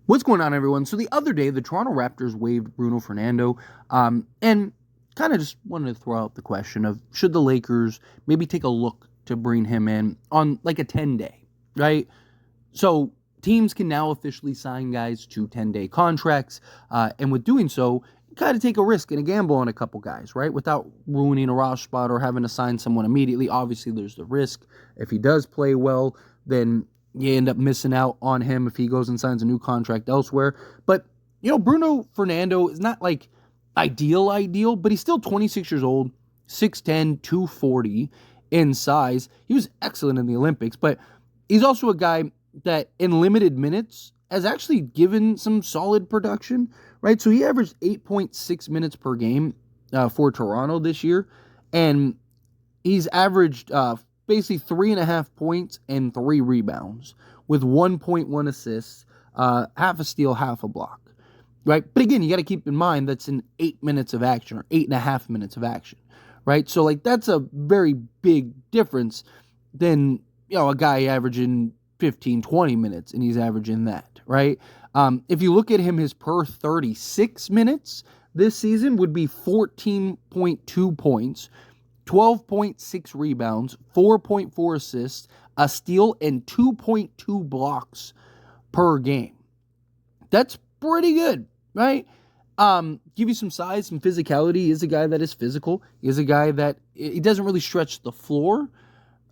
What's going on, everyone? So the other day, the Toronto Raptors waived Bruno Fernando, and kind of just wanted to throw out the question of should the Lakers maybe take a look to bring him in on like a 10-day, right? So teams can now officially sign guys to 10-day contracts, and with doing so, kind of take a risk and a gamble on a couple guys, right? Without ruining a roster spot or having to sign someone immediately. Obviously, there's the risk. If he does play well, then you end up missing out on him if he goes and signs a new contract elsewhere. But, Bruno Fernando is not like ideal, but he's still 26 years old, 6'10", 240 in size. He was excellent in the Olympics, but he's also a guy that in limited minutes has actually given some solid production, right? So he averaged 8.6 minutes per game for Toronto this year, and he's averaged basically 3.5 points and 3 rebounds with 1.1 assists, half a steal, half a block, right? But again, you got to keep in mind that's in 8 minutes of action or 8.5 minutes of action, right? So that's a very big difference than, a guy averaging 15, 20 minutes and he's averaging that, right? If you look at him, his per 36 minutes this season would be 14.2 points, 12.6 rebounds, 4.4 assists, a steal, and 2.2 blocks per game. That's pretty good, right? Give you some size, some physicality. He is a guy that is physical. He is a guy that he doesn't really stretch the floor,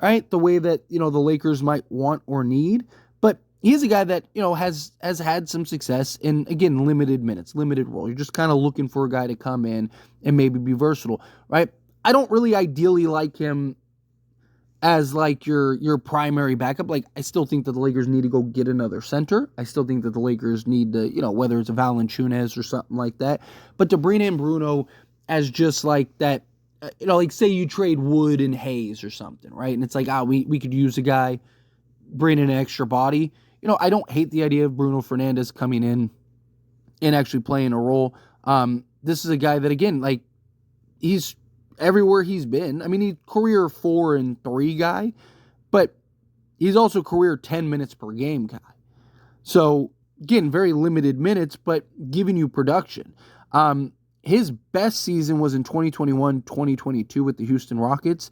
right? The way that, the Lakers might want or need. But he is a guy that, has had some success in, again, limited minutes, limited role. You're just kind of looking for a guy to come in and maybe be versatile, right? I don't really ideally like him as like your primary backup. Like, I still think that the Lakers need to go get another center. I still think that the Lakers need to, whether it's a Valanciunas or something like that. But to bring in Bruno as just like that, like say you trade Wood and Hayes or something, right? And it's like, we could use a guy, bring in an extra body. I don't hate the idea of Bruno Fernandez coming in and actually playing a role. This is a guy that, again, like, he's everywhere he's been. I mean, he's career 4 and 3 guy, but he's also career 10 minutes per game guy. So, again, very limited minutes, but giving you production. His best season was in 2021-2022 with the Houston Rockets,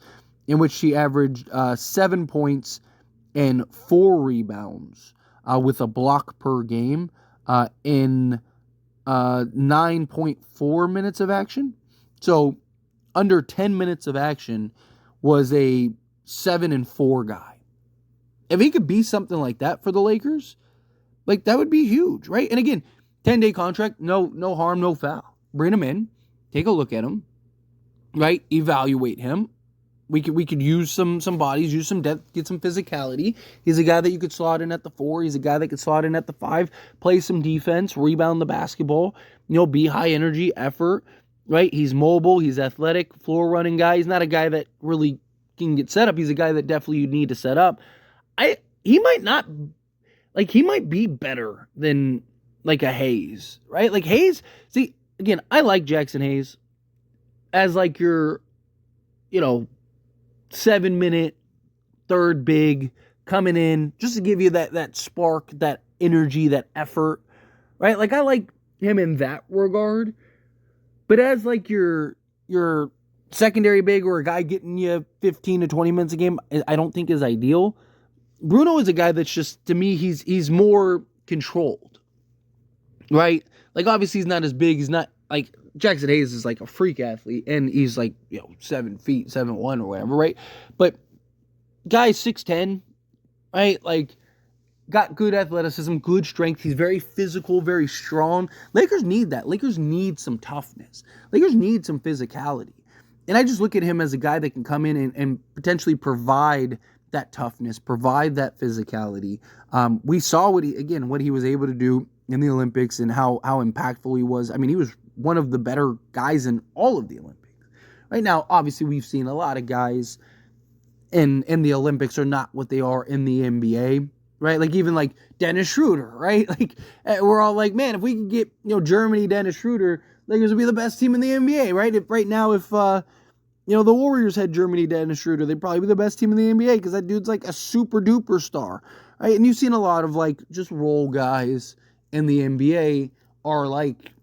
in which he averaged 7 points and 4 rebounds with a block per game in 9.4 minutes of action. So under 10 minutes of action was a 7 and 4 guy. If he could be something like that for the Lakers, like, that would be huge, right? And again, 10-day contract, no harm, no foul. Bring him in, take a look at him, right? Evaluate him. We could use some bodies, use some depth, get some physicality. He's a guy that you could slot in at the 4. He's a guy that could slot in at the 5, play some defense, rebound the basketball, be high energy, effort, right? He's mobile, he's athletic, floor running guy. He's not a guy that really can get set up. He's a guy that definitely you need to set up. He might be better than like a Hayes, right? Like Hayes, see, again, I like Jackson Hayes as like your, 7-minute third big coming in just to give you that spark, that energy, that effort, right? Like, I like him in that regard. But as like your secondary big or a guy getting you 15 to 20 minutes a game, I don't think is ideal. Bruno is a guy that's just, to me, he's more controlled, right? Like, obviously he's not as big. He's not like Jackson Hayes is like a freak athlete, and he's like 7 feet, 7'1" or whatever, right? But guy's 6'10", right? Like, got good athleticism, good strength. He's very physical, very strong. Lakers need that. Lakers need some toughness. Lakers need some physicality. And I just look at him as a guy that can come in and potentially provide that toughness, provide that physicality. We saw what he was able to do in the Olympics and how impactful he was. I mean, he was one of the better guys in all of the Olympics. Right now, obviously, we've seen a lot of guys in the Olympics are not what they are in the NBA. Right? Like, even like Dennis Schroeder, right? Like, we're all like, man, if we could get, Germany, Dennis Schroeder, Lakers would be the best team in the NBA, right? If the Warriors had Germany, Dennis Schroeder, they'd probably be the best team in the NBA because that dude's like a super duper star, right? And you've seen a lot of like just role guys in the NBA are like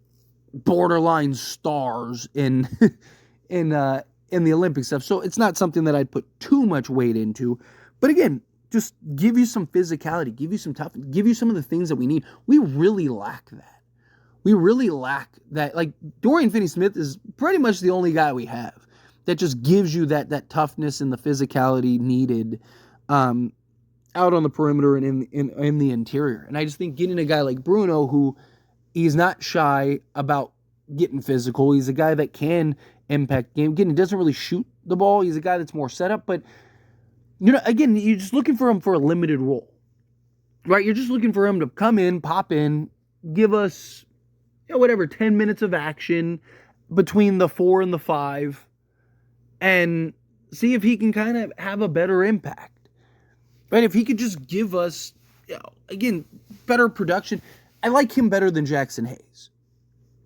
borderline stars in in the Olympic stuff. So it's not something that I'd put too much weight into. But again, just give you some physicality, give you some toughness, give you some of the things that we need. We really lack that. We really lack that. Like Dorian Finney-Smith is pretty much the only guy we have that just gives you that toughness and the physicality needed out on the perimeter and in the interior. And I just think getting a guy like Bruno, who he's not shy about getting physical. He's a guy that can impact game. Again, he doesn't really shoot the ball. He's a guy that's more set up. But, again, you're just looking for him for a limited role, right? You're just looking for him to come in, pop in, give us, 10 minutes of action between the 4 and the 5, and see if he can kind of have a better impact, right? If he could just give us, again, better production. I like him better than Jackson Hayes,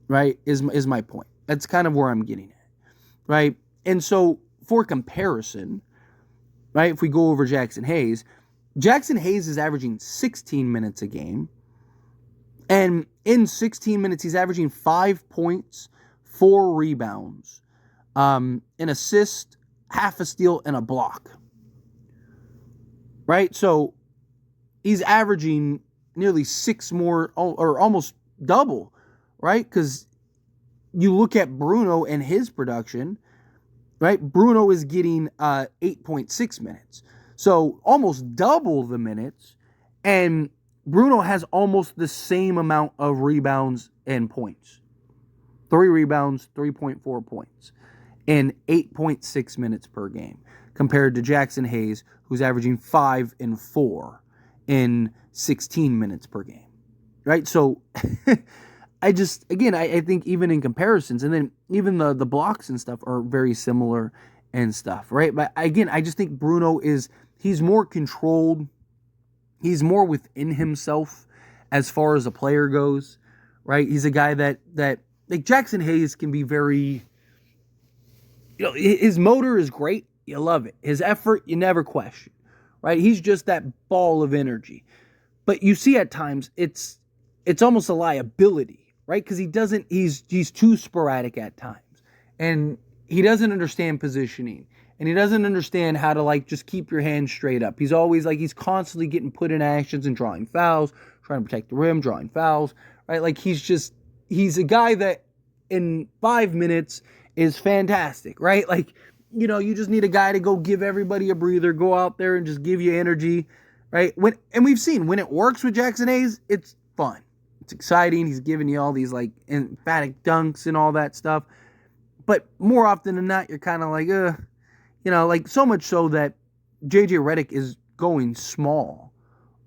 right, is my point. That's kind of where I'm getting at, right? And so for comparison, right, if we go over Jackson Hayes is averaging 16 minutes a game. And in 16 minutes, he's averaging 5 points, 4 rebounds, an assist, half a steal, and a block, right? So he's averaging nearly 6 more, or almost double, right? Because you look at Bruno and his production, right? Bruno is getting 8.6 minutes. So almost double the minutes, and Bruno has almost the same amount of rebounds and points. 3 rebounds, 3.4 points, in 8.6 minutes per game, compared to Jackson Hayes, who's averaging 5 and 4 in 16 minutes per game, right? So I think even in comparisons, and then even the blocks and stuff are very similar and stuff, right? But again, I just think Bruno he's more controlled. He's more within himself as far as a player goes, right? He's a guy that like Jackson Hayes can be very, his motor is great. You love it. His effort, you never question, right? He's just that ball of energy. But you see at times it's almost a liability, right? Because he's too sporadic at times. And he doesn't understand positioning. And he doesn't understand how to just keep your hands straight up. He's always he's constantly getting put in actions and drawing fouls, trying to protect the rim, drawing fouls, right? He's a guy that in 5 minutes is fantastic, right? You just need a guy to go give everybody a breather, go out there and just give you energy, right? And we've seen when it works with Jackson Hayes, it's fun. It's exciting. He's giving you all these emphatic dunks and all that stuff. But more often than not, you're kind of so much so that JJ Redick is going small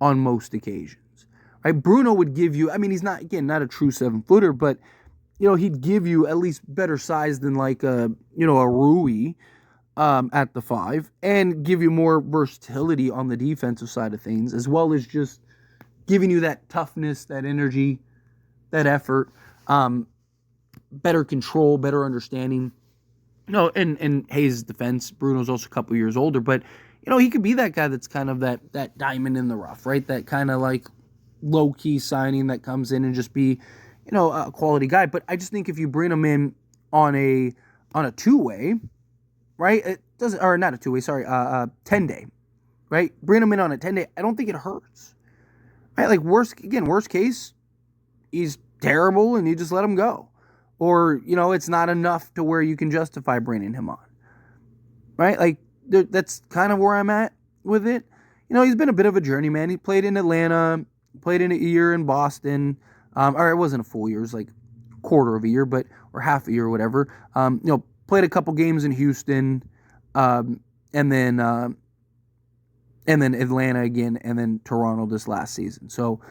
on most occasions, right? Bruno would give you, he's not a true 7-footer, but, he'd give you at least better size than a Rui at the 5, and give you more versatility on the defensive side of things, as well as just giving you that toughness, that energy, that effort, better control, better understanding. In Hayes' defense, Bruno's also a couple years older, but, he could be that guy that's kind of that diamond in the rough, right? That kind of low-key signing that comes in and just be, a quality guy. But I just think if you bring him in on a 2-way, right? It doesn't, or not a 2-way, sorry, 10-day, right? Bring him in on a 10-day. I don't think it hurts, right? Worst case, he's terrible and you just let him go. Or, it's not enough to where you can justify bringing him on, right? That's kind of where I'm at with it. He's been a bit of a journeyman. He played in Atlanta, played in a year in Boston. Or it wasn't a full year. It was a quarter of a year, or half a year or whatever. Played a couple games in Houston, and then Atlanta again, and then Toronto this last season. So,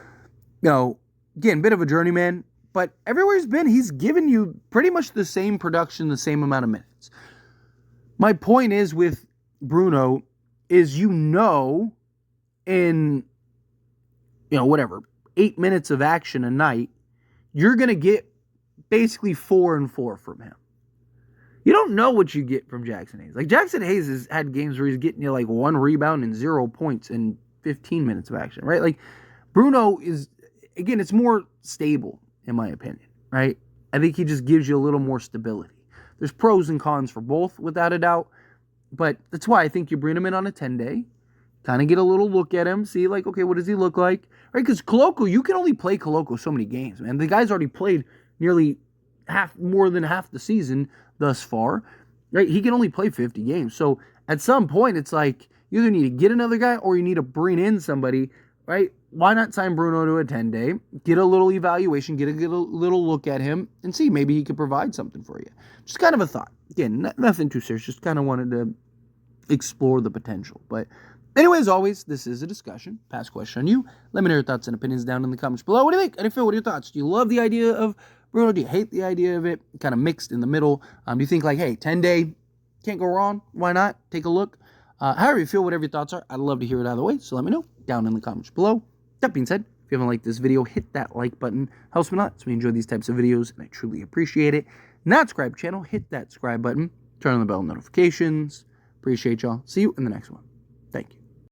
again, bit of a journeyman. But everywhere he's been, he's given you pretty much the same production, the same amount of minutes. My point is with Bruno is in 8 minutes of action a night, you're going to get basically 4 and 4 from him. You don't know what you get from Jackson Hayes. Jackson Hayes has had games where he's getting you 1 rebound and 0 points in 15 minutes of action, right? Bruno is, again, it's more stable, in my opinion, right? I think he just gives you a little more stability. There's pros and cons for both, without a doubt. But that's why I think you bring him in on a 10-day, kind of get a little look at him, see, like, okay, what does he look like? Right? Because Coloco, you can only play Coloco so many games, man. The guy's already played nearly more than half the season thus far, right? He can only play 50 games. So at some point, it's like you either need to get another guy or you need to bring in somebody, right? Why not sign Bruno to a 10-day, get a little evaluation, get a little look at him, and see, maybe he could provide something for you. Just kind of a thought. Again, nothing too serious, just kind of wanted to explore the potential. But anyway, as always, this is a discussion. Pass question on you. Let me know your thoughts and opinions down in the comments below. What do you think? How do you feel? What are your thoughts? Do you love the idea of Bruno? Do you hate the idea of it? Kind of mixed in the middle. Do you think like, hey, 10-day, can't go wrong? Why not? Take a look. However you feel, whatever your thoughts are, I'd love to hear it either way. So let me know down in the comments below. That being said, if you haven't liked this video, hit that like button. Helps me a lot. So we enjoy these types of videos, and I truly appreciate it. Not subscribe channel, hit that subscribe button. Turn on the bell notifications. Appreciate y'all. See you in the next one.